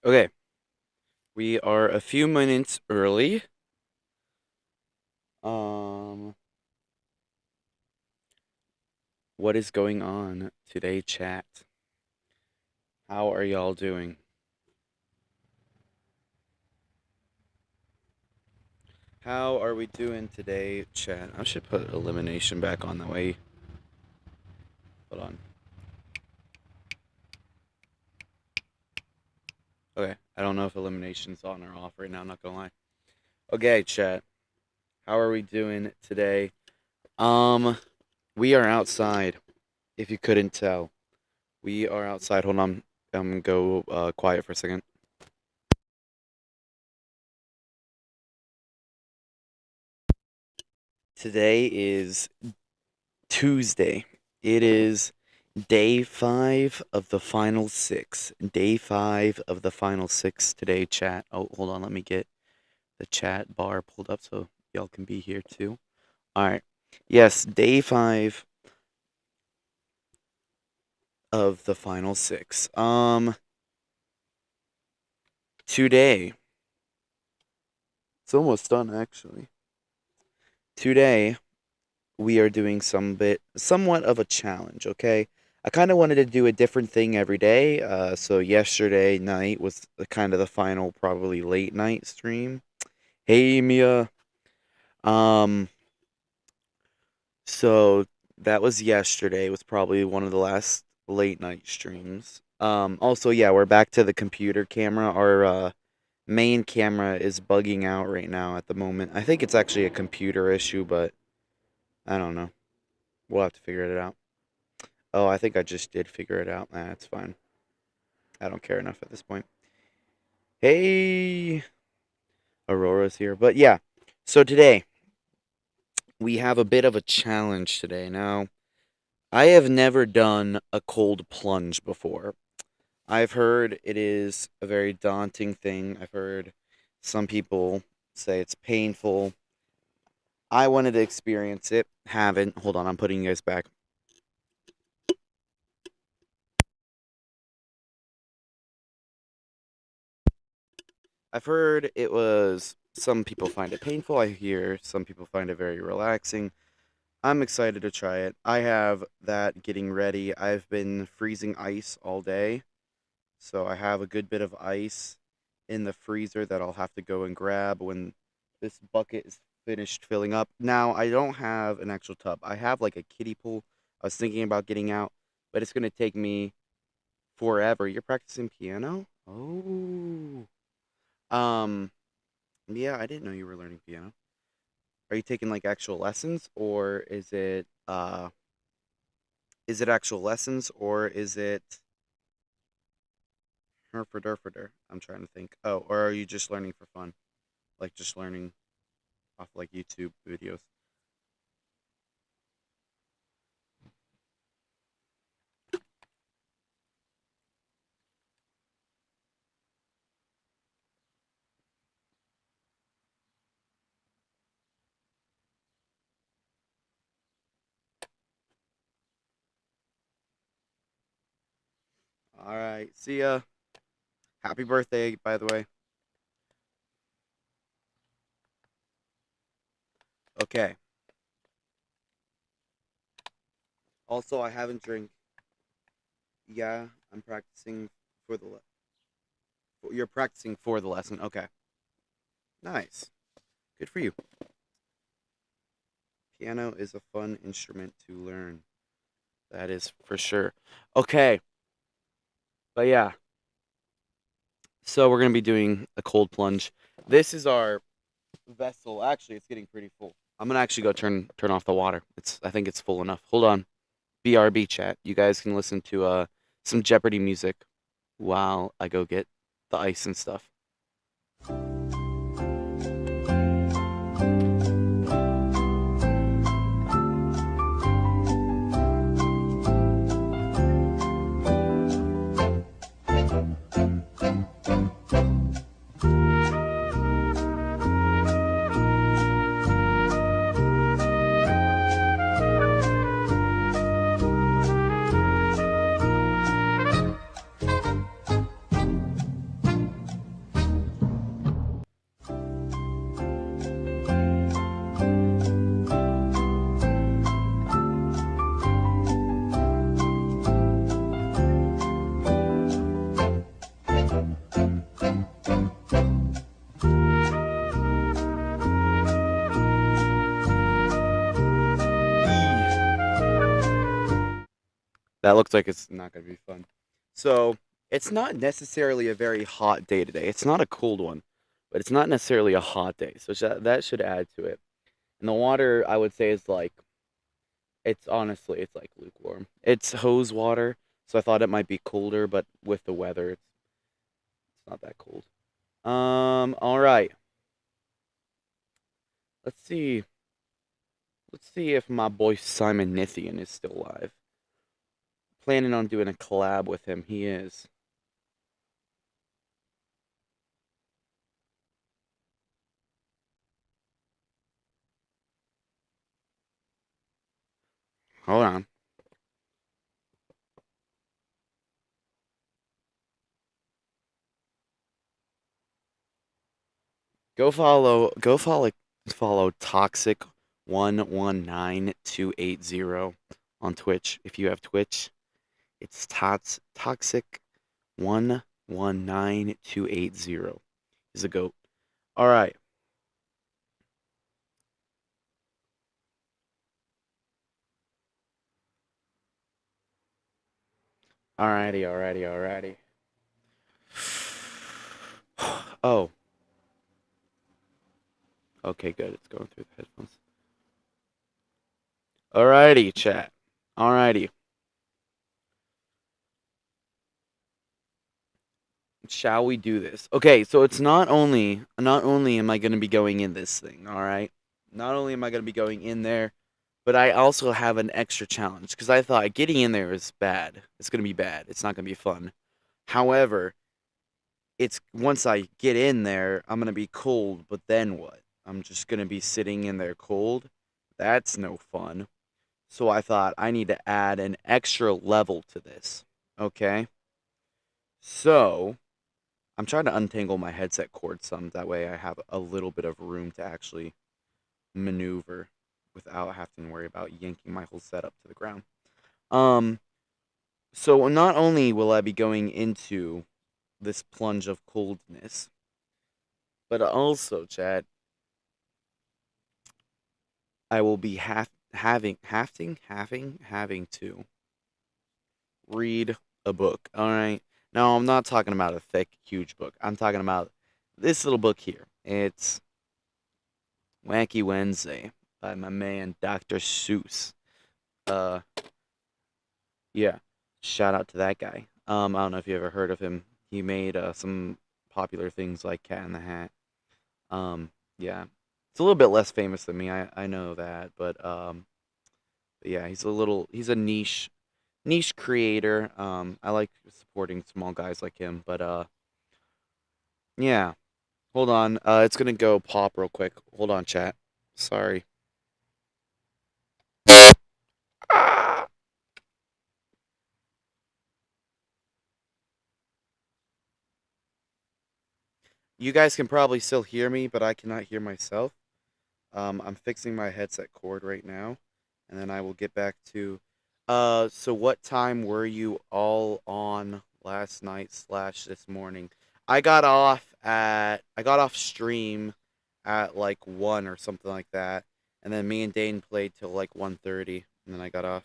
Okay, we are a few minutes early. Um, what is going on today, chat? How are y'all doing? How are we doing today, chat? I should put elimination back on the way. Hold on. Okay, I don't know if elimination's on or off right now, not gonna lie. Okay, chat. How are we doing today? Um, we are outside, if you couldn't tell. We are outside. Hold on. I'm gonna go quiet for a second. Today is Tuesday. It is day 5 of the final 6. Day 5 of the final 6 today, chat. Oh, hold on. Let me get the chat bar pulled up so y'all can be here too. All right. Yes, day 5 of the final 6. Today. It's almost done actually. Today we are doing somewhat of a challenge, okay? I kind of wanted to do a different thing every day. So yesterday night was kind of the final, probably late night stream. Hey Mia. Um, so that was yesterday. It was probably one of the last late night streams. Also, yeah, we're back to the computer camera. Our main camera is bugging out right now at the moment. I think it's actually a computer issue, but I don't know. We'll have to figure it out. Oh, I think I just did figure it out. Nah, it's fine. I don't care enough at this point. Hey, Aurora's here. But yeah, so today we have a bit of a challenge today. Now, I have never done a cold plunge before. I've heard it is a very daunting thing. I've heard some people say it's painful. I wanted to experience it. Haven't. Hold on, I'm putting you guys back. I've heard it was. Some people find it painful. I hear some people find it very relaxing. I'm excited to try it. I have that getting ready. I've been freezing ice all day, so I have a good bit of ice in the freezer that I'll have to go and grab when this bucket is finished filling up. Now, I don't have an actual tub. I have like a kiddie pool. I was thinking about getting out, but it's going to take me forever. You're practicing piano? Oh. Um, yeah, I didn't know you were learning piano. Are you taking like actual lessons or is it actual lessons or is it herfordurforder? I'm trying to think. Oh, or are you just learning for fun? Like just learning off like YouTube videos. All right. See ya. Happy birthday, by the way. Okay. Also, I haven't drank. Yeah, I'm practicing for the. You're practicing for the lesson. Okay. Nice. Good for you. Piano is a fun instrument to learn. That is for sure. Okay. But yeah, so we're gonna be doing a cold plunge. This is our vessel. Actually, it's getting pretty full. I'm gonna actually go turn off the water. I think it's full enough. Hold on. BRB chat. You guys can listen to some Jeopardy music while I go get the ice and stuff. That looks like it's not going to be fun. So it's not necessarily a very hot day today. It's not a cold one, but it's not necessarily a hot day. So that should add to it. And the water, I would say, is like it's honestly it's like lukewarm. It's hose water, so I thought it might be colder, but with the weather, it's not that cold. All right. Let's see. Let's see if my boy Simon Nithian is still alive. Planning on doing a collab with him. He is. Hold on. Follow Toxic 119280 on Twitch. If you have Twitch, it's Toxic 119280. He's a goat. All right. Alrighty. Oh, okay, good. It's going through the headphones. Alrighty, chat. Alrighty. Shall we do this? Okay, so it's not only am I going to be going in this thing, all right? Not only am I going to be going in there, but I also have an extra challenge because I thought getting in there is bad. It's going to be bad. It's not going to be fun. However, it's once I get in there, I'm going to be cold, but then what? I'm just going to be sitting in there cold. That's no fun. So I thought I need to add an extra level to this. Okay? So, I'm trying to untangle my headset cord some. That way I have a little bit of room to actually maneuver without having to worry about yanking my whole setup to the ground. Um, so not only will I be going into this plunge of coldness, but also, Chad, I will be having to read a book. All right. Now I'm not talking about a thick, huge book. I'm talking about this little book here. It's Wacky Wednesday by my man Dr. Seuss. Uh, yeah, shout out to that guy. I don't know if you ever heard of him. He made some popular things like Cat in the Hat. Yeah, it's a little bit less famous than me. I know that, but yeah, he's a niche creator. I like supporting small guys like him, but yeah. Hold on. It's gonna go pop real quick. Hold on, chat. Sorry. Ah! You guys can probably still hear me, but I cannot hear myself. I'm fixing my headset cord right now, and then I will get back to. So what time were you all on last night slash this morning? I got off stream at like 1 or something like that, and then me and Dane played till like 1:30, and then I got off.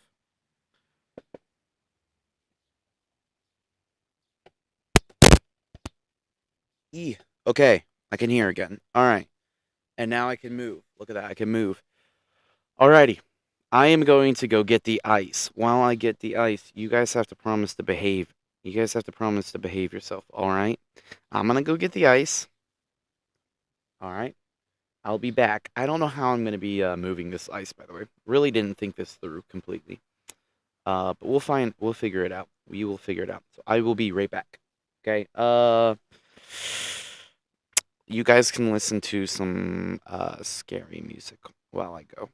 E. Okay, I can hear again. All right, and now I can move. Look at that, I can move. Alrighty. I am going to go get the ice. While I get the ice, you guys have to promise to behave. You guys have to promise to behave yourself, alright? I'm gonna go get the ice. Alright? I'll be back. I don't know how I'm gonna be moving this ice, by the way. Really didn't think this through completely. But we'll figure it out. We will figure it out. So I will be right back. Okay? You guys can listen to some scary music while I go.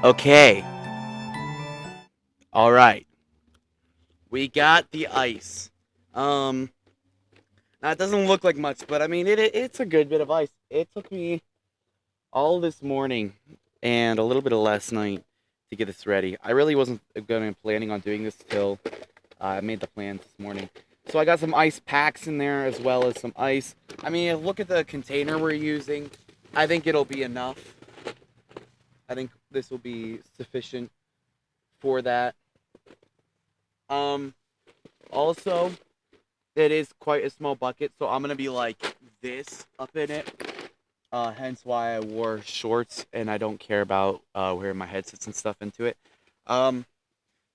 Okay. All right. We got the ice. Um, Now it doesn't look like much, but I mean it's a good bit of ice. It took me all this morning and a little bit of last night to get this ready. I really wasn't planning on doing this till I made the plans this morning. So I got some ice packs in there as well as some ice. I mean, look at the container we're using. I think it'll be enough. I think this will be sufficient for that. Um, Also, it is quite a small bucket, so I'm gonna be like this up in it. Hence why I wore shorts and I don't care about wearing my headsets and stuff into it. Um,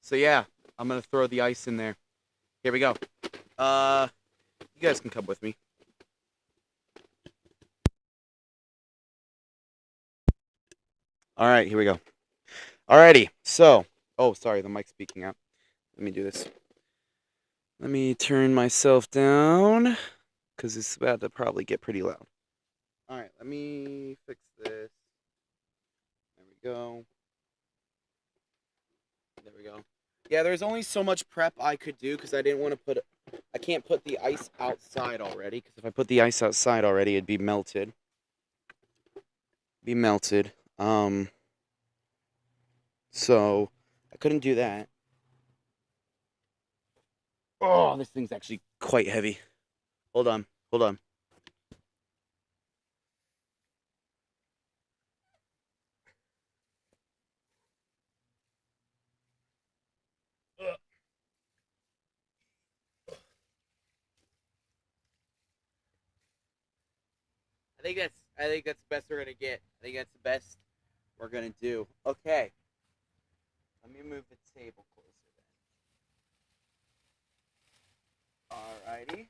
so yeah, I'm gonna throw the ice in there. Here we go. You guys can come with me. All right, here we go. Alrighty, so, oh, sorry, the mic's speaking out. Let me do this. Let me turn myself down, because it's about to probably get pretty loud. Alright, let me fix this. There we go. There we go. Yeah, there's only so much prep I could do, because I didn't want to I can't put the ice outside already, because if I put the ice outside already, it'd be melted. So, I couldn't do that. Oh, this thing's actually quite heavy. Hold on. I think that's the best we're gonna get. I think that's the best we're gonna do. Okay. Let me move the table closer then. Alrighty.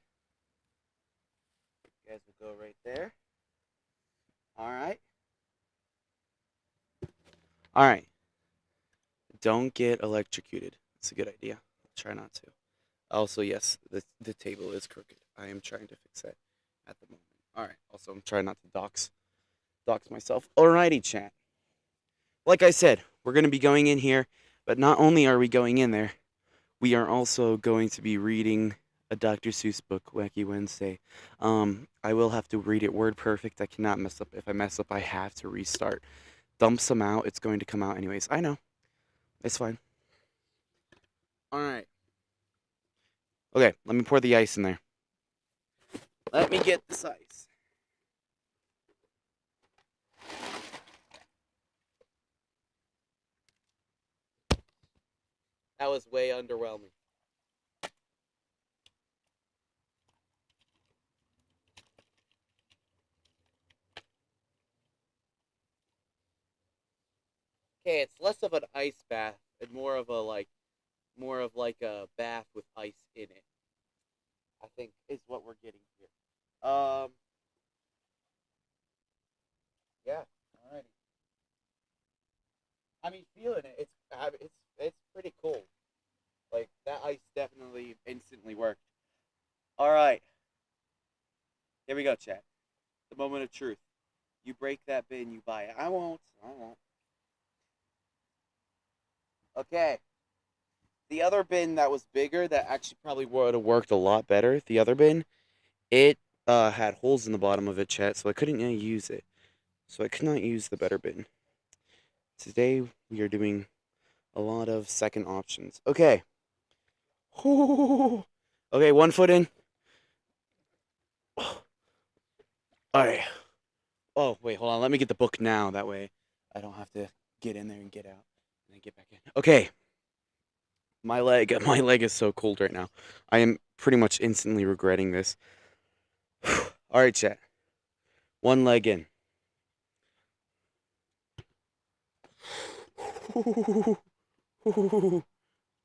You guys will go right there. Alright. Alright. Don't get electrocuted. It's a good idea. I'll try not to. Also, yes, the table is crooked. I am trying to fix that at the moment. Alright. Also, I'm trying not to dox myself. Alrighty, chat. Like I said, we're gonna be going in here, but not only are we going in there, we are also going to be reading a Dr. Seuss book, Wacky Wednesday. I will have to read it word perfect. I cannot mess up. If I mess up, I have to restart. Dump some out. It's going to come out anyways. I know. It's fine. All right. Okay, let me pour the ice in there. Let me get this ice. That was way underwhelming. Okay, it's less of an ice bath and more of a bath with ice in it. I think is what we're getting here. Yeah. Alrighty. I mean, feeling it. It's pretty cool. Like that ice definitely instantly worked. All right. Here we go, chat. The moment of truth. You break that bin, you buy it. I won't. Okay. The other bin that was bigger, that actually probably would have worked a lot better. The other bin, it had holes in the bottom of it, chat, so I couldn't use it. So I could not use the better bin. Today we are doing a lot of second options. Okay. Okay, 1 foot in. Alright. Oh, wait, hold on. Let me get the book now. That way I don't have to get in there and get out and then get back in. Okay. My leg is so cold right now. I am pretty much instantly regretting this. Alright, chat. 1 leg in.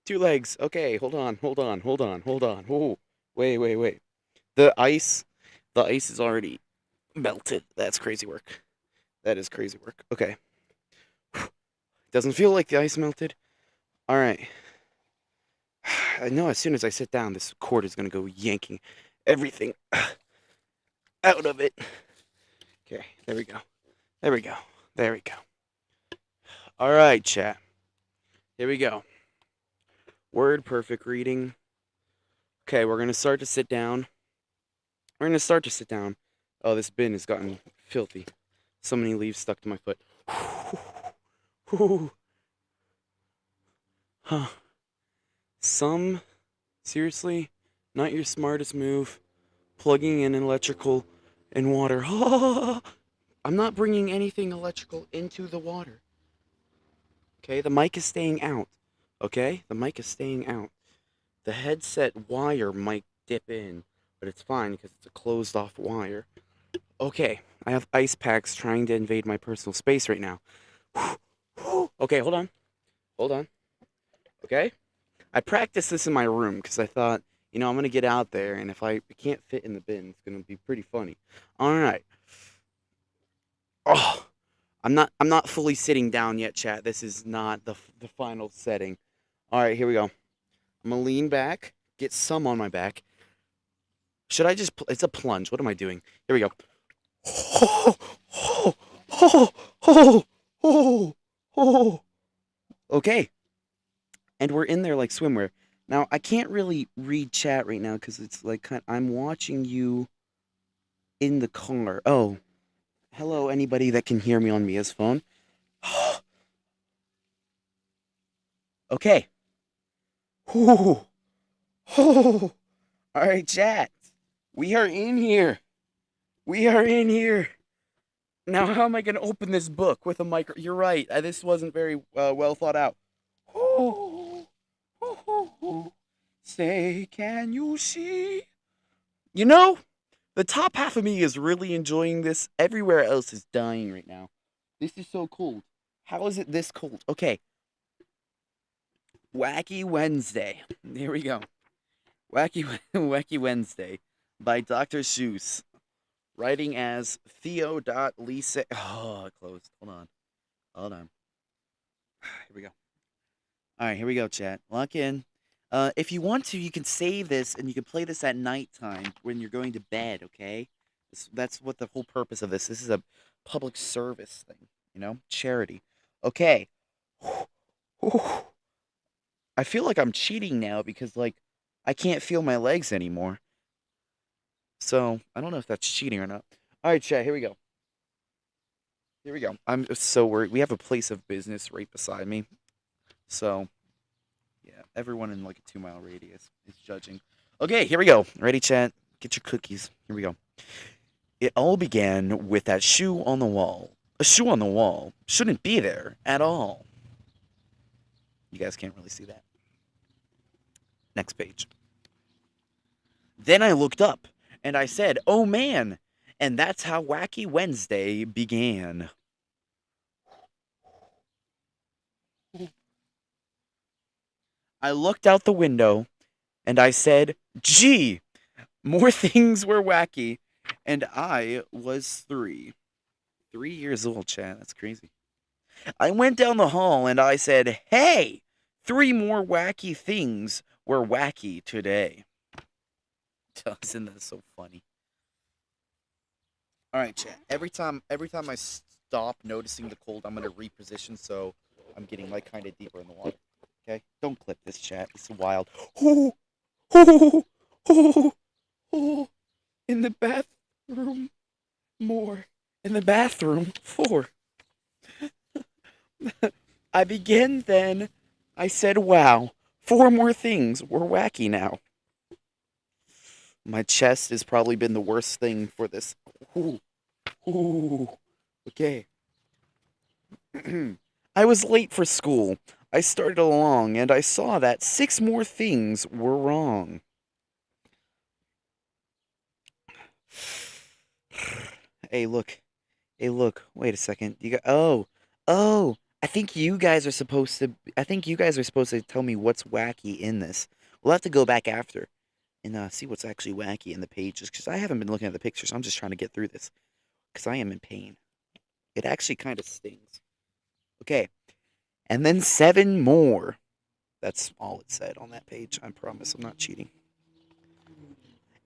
Two legs. Okay, hold on. Ooh. Wait. The ice is already melted. That's crazy work. That is crazy work. Okay. Doesn't feel like the ice melted. All right. I know as soon as I sit down, this cord is going to go yanking everything out of it. Okay, there we go. All right, chat. Here we go. Word perfect reading. Okay, we're gonna start to sit down. Oh, this bin has gotten filthy. So many leaves stuck to my foot. Huh. Seriously, not your smartest move. Plugging in electrical and water. I'm not bringing anything electrical into the water. Okay, the mic is staying out. Okay, the mic is staying out. The headset wire might dip in, but it's fine because it's a closed off wire. Okay, I have ice packs trying to invade my personal space right now. Okay, hold on. Hold on. Okay? I practiced this in my room because I thought, I'm going to get out there, and if I can't fit in the bin, it's going to be pretty funny. All right. Oh, I'm not fully sitting down yet, chat. This is not the final setting. All right, here we go. I'm going to lean back, get some on my back. Should I just it's a plunge. What am I doing? Here we go. Okay. And we're in there like swimwear. Now, I can't really read chat right now because it's like I'm watching you in the car. Oh, hello, anybody that can hear me on Mia's phone. Okay. All right, chat. We are in here. We are in here. Now, how am I going to open this book with a micro? You're right. This wasn't very well thought out. Say, can you see? The top half of me is really enjoying this. Everywhere else is dying right now. This is so cold. How is it this cold? Okay. Wacky Wednesday. Here we go. Wacky Wednesday by Dr. Seuss. Writing as Theo.Lisa. Oh, it closed. Hold on. Here we go. All right, here we go, chat. Lock in. If you want to, you can save this and you can play this at nighttime when you're going to bed, okay? That's what the whole purpose of this. This is a public service thing, charity. Okay. I feel like I'm cheating now because, I can't feel my legs anymore. So, I don't know if that's cheating or not. All right, chat, here we go. Here we go. I'm so worried. We have a place of business right beside me. So, yeah, everyone in like a 2-mile radius is judging. Okay, here we go. Ready, chat? Get your cookies. Here we go. It all began with that shoe on the wall. A shoe on the wall shouldn't be there at all. You guys can't really see that. Next page. Then I looked up and I said, "Oh man!" And that's how Wacky Wednesday began. I looked out the window and I said, "Gee, more things were wacky." And I was 3. 3 years old, chat. That's crazy. I went down the hall and I said, "Hey, 3 more wacky things were wacky today." Isn't that so funny? All right, chat. Every time I stop noticing the cold, I'm gonna reposition so I'm getting kind of deeper in the water. Okay, don't clip this, chat. It's wild. In the bathroom, more. In the bathroom, 4. I began then. I said, "Wow, 4 more things were wacky now." My chest has probably been the worst thing for this. Okay. I was late for school. I started along and I saw that 6 more things were wrong. Hey, look. Wait a second. Oh. I think you guys are supposed to tell me what's wacky in this. We'll have to go back after and see what's actually wacky in the pages because I haven't been looking at the pictures. I'm just trying to get through this because I am in pain. It actually kind of stings. Okay. And then 7 more. That's all it said on that page. I promise I'm not cheating.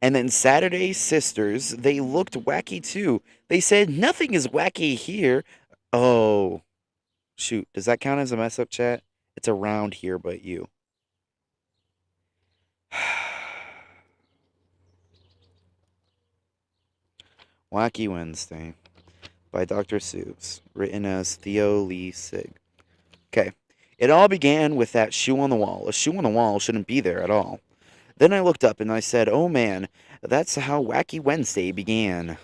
And then Saturday Sisters, they looked wacky too. They said, "Nothing is wacky here." Oh. Shoot, does that count as a mess up, chat? It's around here, but you. Wacky Wednesday by Dr. Seuss, written as Theo Lee Sig. Okay. It all began with that shoe on the wall. A shoe on the wall shouldn't be there at all. Then I looked up and I said, oh man, that's how Wacky Wednesday began.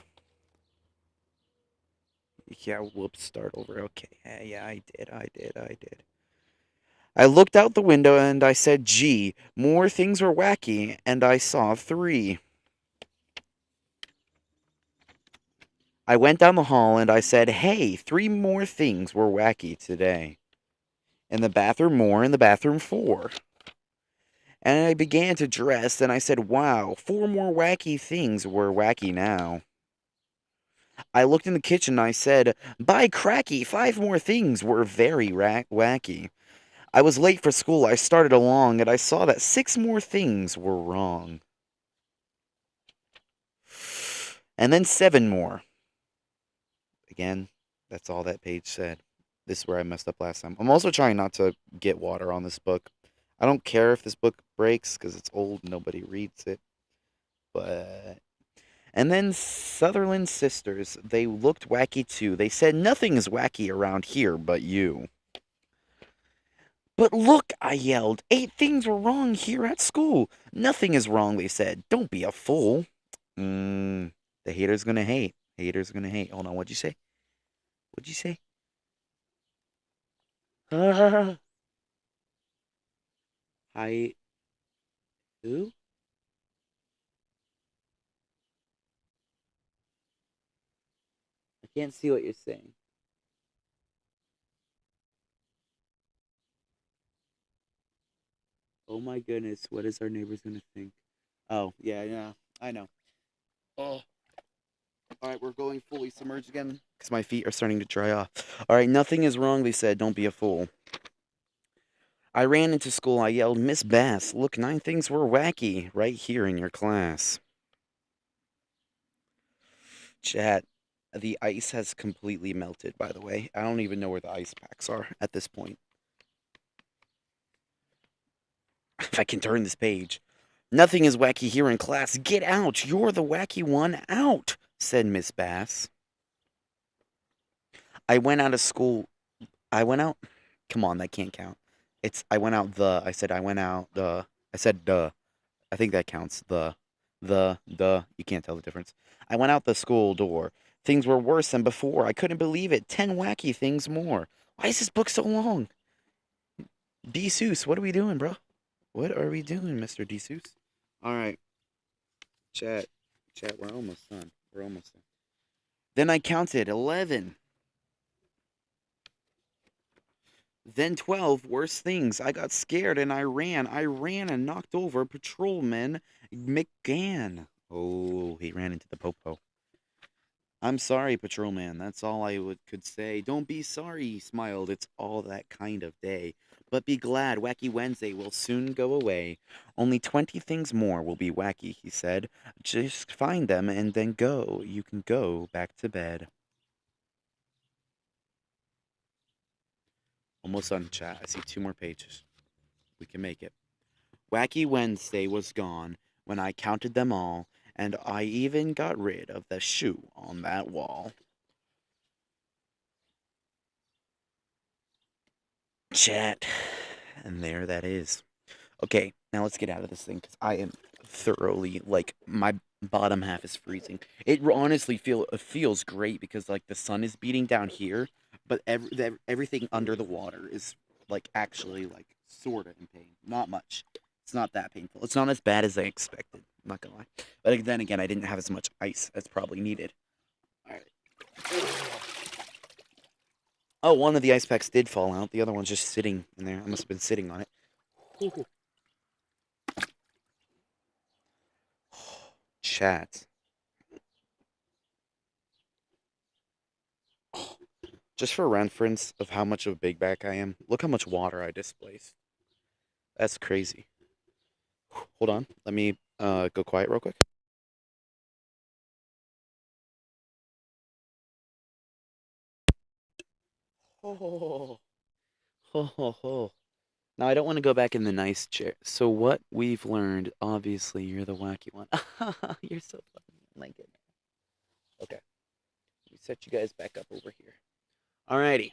Yeah, whoops, start over. Okay, yeah, I did. I looked out the window and I said, gee, more things were wacky, and I saw three. I went down the hall and I said, hey, three more things were wacky today. In the bathroom, more, in the bathroom, four. And I began to dress and I said, wow, four more wacky things were wacky now. I looked in the kitchen and I said, by cracky, five more things were very wacky. I was late for school. I started along and I saw that six more things were wrong. And then seven more. Again, that's all that page said. This is where I messed up last time. I'm also trying not to get water on this book. I don't care if this book breaks because it's old. Nobody reads it. But. And then Sutherland Sisters. They looked wacky too. They said, nothing is wacky around here but you. But look, I yelled. 8 things were wrong here at school. Nothing is wrong, they said. Don't be a fool. The hater's gonna hate. Hater's gonna hate. Hold on, what'd you say? What'd you say? I. Who? I can't see what you're saying. Oh my goodness, what is our neighbors gonna think? Oh, yeah, I know. Oh. Alright, we're going fully submerged again because my feet are starting to dry off. Alright, nothing is wrong, they said. Don't be a fool. I ran into school. I yelled, Miss Bass, look, 9 things were wacky right here in your class. Chat, the ice has completely melted, by the way. I don't even know where the ice packs are at this point. If I can turn this page. Nothing is wacky here in class. Get out. You're the wacky one. Out, said Miss Bass. I went out of school. I went out. Come on, that can't count. I went out the. I said I went out the. I said duh. I think that counts. The. You can't tell the difference. I went out the school door. Things were worse than before. I couldn't believe it. 10 wacky things more. Why is this book so long? D. Seuss, what are we doing, bro? What are we doing, Mr. D. Seuss? All right, chat. Chat, we're almost done. We're almost done. Then I counted 11. Then 12 worse things. I got scared and I ran. I ran and knocked over Patrolman McGann. Oh, he ran into the popo. I'm sorry, Patrolman. That's all I could say. Don't be sorry, he smiled. It's all that kind of day. But be glad, Wacky Wednesday will soon go away. Only 20 things more will be wacky, he said. Just find them and then go. You can go back to bed. Almost done, chat. I see 2 more pages. We can make it. Wacky Wednesday was gone when I counted them all, and I even got rid of the shoe on that wall. Chat. And there that is. Okay, now let's get out of this thing because I am thoroughly like my bottom half is freezing. It honestly feels great because like the sun is beating down here, but everything under the water is like actually like sort of in pain. Not much. It's not that painful. It's not as bad as I expected. I'm not gonna lie. But then again, I didn't have as much ice as probably needed. All right. Oh, one of the ice packs did fall out. The other one's just sitting in there. I must have been sitting on it. Chat. Just for reference of how much of a big back I am, look how much water I displaced. That's crazy. Hold on. Let me go quiet real quick. Oh, ho, ho, ho. Now I don't want to go back in the nice chair. So what we've learned, obviously, you're the wacky one. You're so funny. Oh my goodness. Okay, let me set you guys back up over here. Alrighty,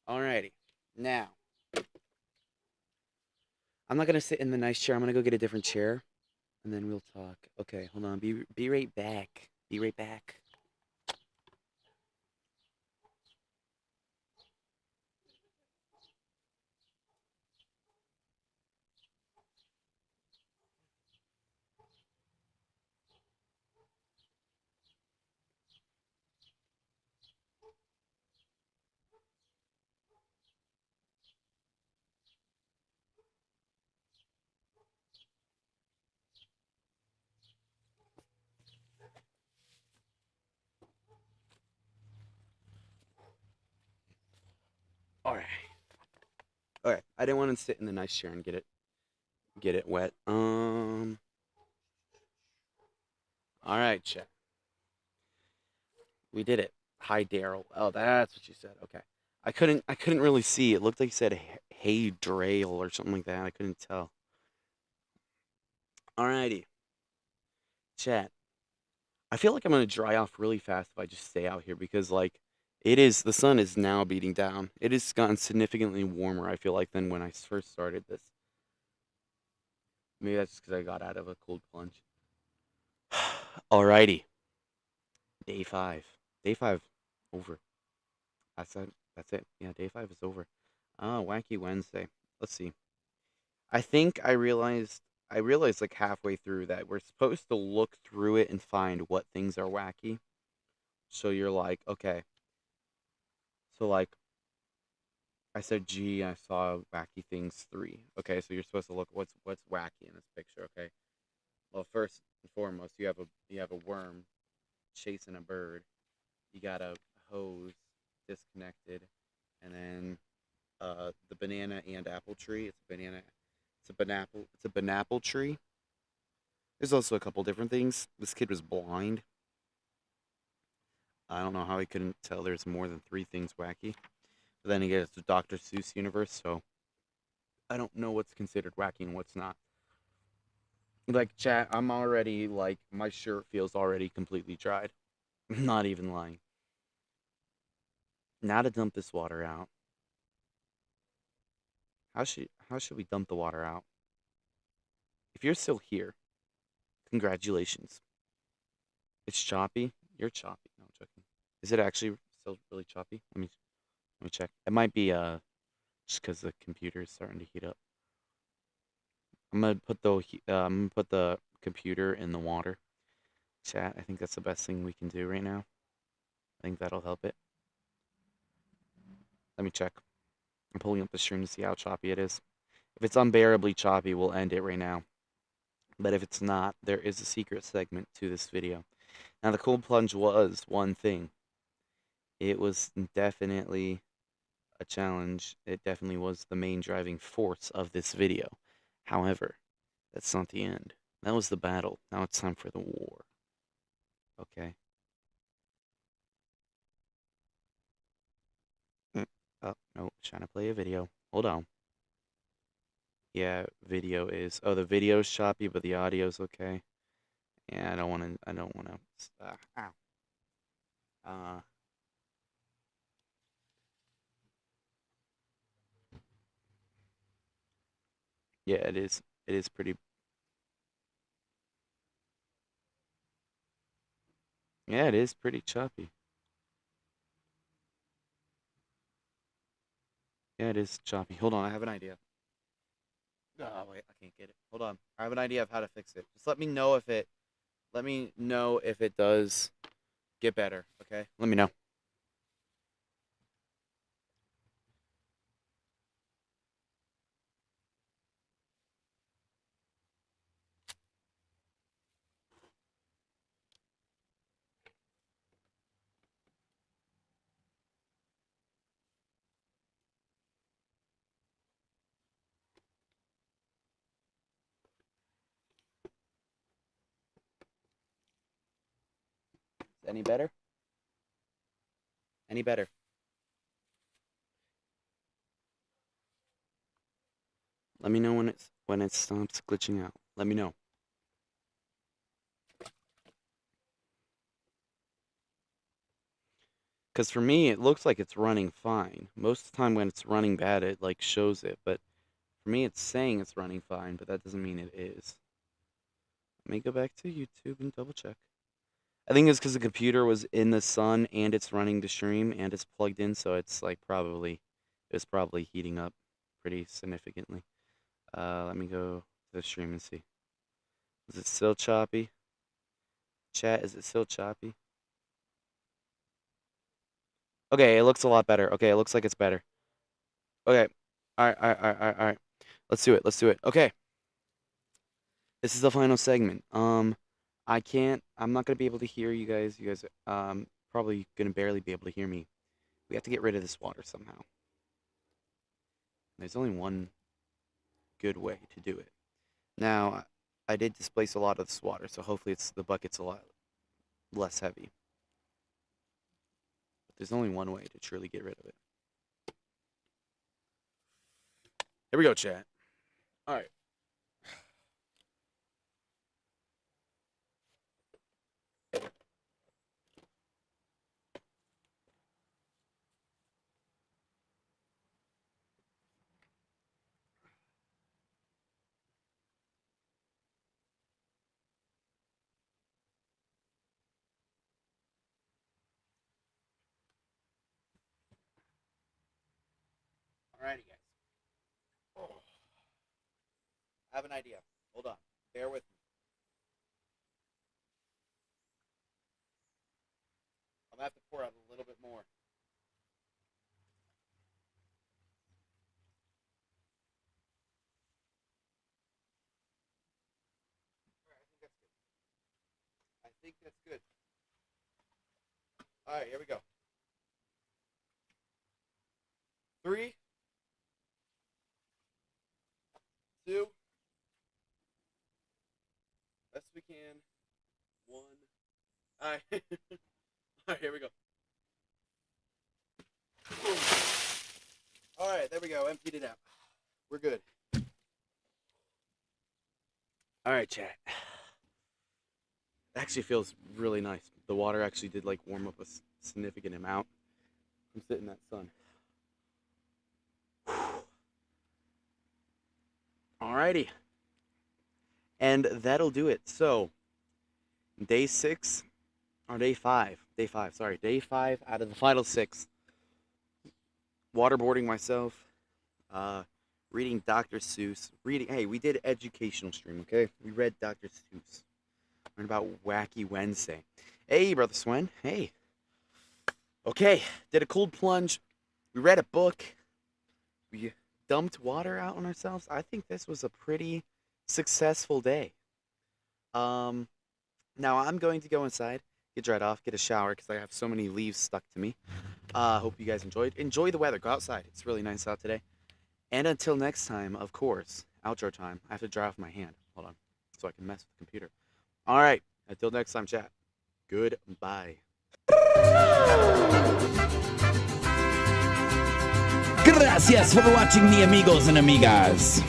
alrighty. Now I'm not gonna sit in the nice chair. I'm gonna go get a different chair, and then we'll talk. Okay, hold on. Be right back. Be right back. All right. Okay. I didn't want to sit in the nice chair and get it wet. All right, chat. We did it. Hi, Daryl. Oh, that's what you said. Okay. I couldn't really see. It looked like you said hey Drail or something like that. I couldn't tell. Alrighty, chat. I feel like I'm gonna dry off really fast if I just stay out here because like the sun is now beating down. It has gotten significantly warmer, I feel like, than when I first started this. Maybe that's just because I got out of a cold plunge. Alrighty. Day five. Day five over. That's it. Yeah, day five is over. Wacky Wednesday. Let's see. I realized like halfway through that we're supposed to look through it and find what things are wacky. So you're like, okay. So like I said, gee, I saw wacky things 3. Okay, so you're supposed to look what's wacky in this picture, okay? Well, first and foremost, you have a worm chasing a bird. You got a hose disconnected, and then the banana and apple tree. It's a banapple tree. There's also a couple different things. This kid was blind. I don't know how he couldn't tell there's more than 3 things wacky. But then again, it's the Dr. Seuss universe, so I don't know what's considered wacky and what's not. Like, chat, I'm already, like, my shirt feels already completely dried. I'm not even lying. Now to dump this water out. How should we dump the water out? If you're still here, congratulations. It's choppy. You're choppy. No, I'm joking. Is it actually still really choppy? Let me check. It might be just because the computer is starting to heat up. I'm gonna put the computer in the water. Chat. I think that's the best thing we can do right now. I think that'll help it. Let me check. I'm pulling up the stream to see how choppy it is. If it's unbearably choppy, we'll end it right now. But if it's not, there is a secret segment to this video. Now, the cold plunge was one thing. It was definitely a challenge. It definitely was the main driving force of this video. However, that's not the end. That was the battle. Now it's time for the war. Okay. Mm. Oh, no. Trying to play a video. Hold on. Yeah, video is. Oh, the video's choppy, but the audio's okay. Yeah, I don't want to. I don't want to. Ow. Uh, yeah, it is. It is pretty. Yeah, it is pretty choppy. Yeah, it is choppy. Hold on, I have an idea. Oh wait, I can't get it. Hold on. I have an idea of how to fix it. Just let me know if it. Let me know if it does get better. Okay. Let me know. Any better? Any better? Let me know when it stops glitching out. Let me know. Because for me, it looks like it's running fine. Most of the time when it's running bad, it like shows it. But for me, it's saying it's running fine, but that doesn't mean it is. Let me go back to YouTube and double check. I think it's because the computer was in the sun and it's running the stream and it's plugged in, so it's like it's probably heating up pretty significantly. Let me go to the stream and see. Is it still choppy? Chat, is it still choppy? Okay, it looks a lot better. Okay, it looks like it's better. Okay. All right. Let's do it. Okay. This is the final segment. I'm not gonna be able to hear you guys. You guys probably gonna barely be able to hear me. We have to get rid of this water somehow. There's only one good way to do it. Now, I did displace a lot of this water, so hopefully the bucket's a lot less heavy. But there's only one way to truly get rid of it. Here we go, chat. All right. Alrighty, guys. Oh. I have an idea. Hold on. Bear with me. I'm gonna have to pour out a little bit more. I think that's good. Alright, here we go. 3, 2, best we can. 1. Alright. Alright, here we go. Alright, there we go. Emptied it out. We're good. Alright, chat. It actually feels really nice. The water actually did like warm up a significant amount. I'm sitting in that sun. Alrighty. And that'll do it. So, day 6, or day 5. Day 5 out of the final 6. Waterboarding myself. Reading Dr. Seuss. Hey, we did educational stream, okay? We read Dr. Seuss. Learned about Wacky Wednesday. Hey, Brother Swen. Hey. Okay, did a cold plunge. We read a book. We dumped water out on ourselves. I think this was a pretty successful day. Now I'm going to go inside, get dried off, get a shower because I have so many leaves stuck to me. Hope you guys enjoyed. Enjoy the weather. Go outside. It's really nice out today. And until next time, of course, outro time. I have to dry off my hand. Hold on, so I can mess with the computer. All right. Until next time, chat. Goodbye. Gracias for watching me, amigos and amigas.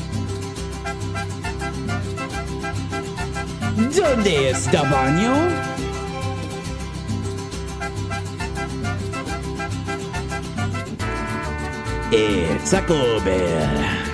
¿Dónde está baño? It's a Cover.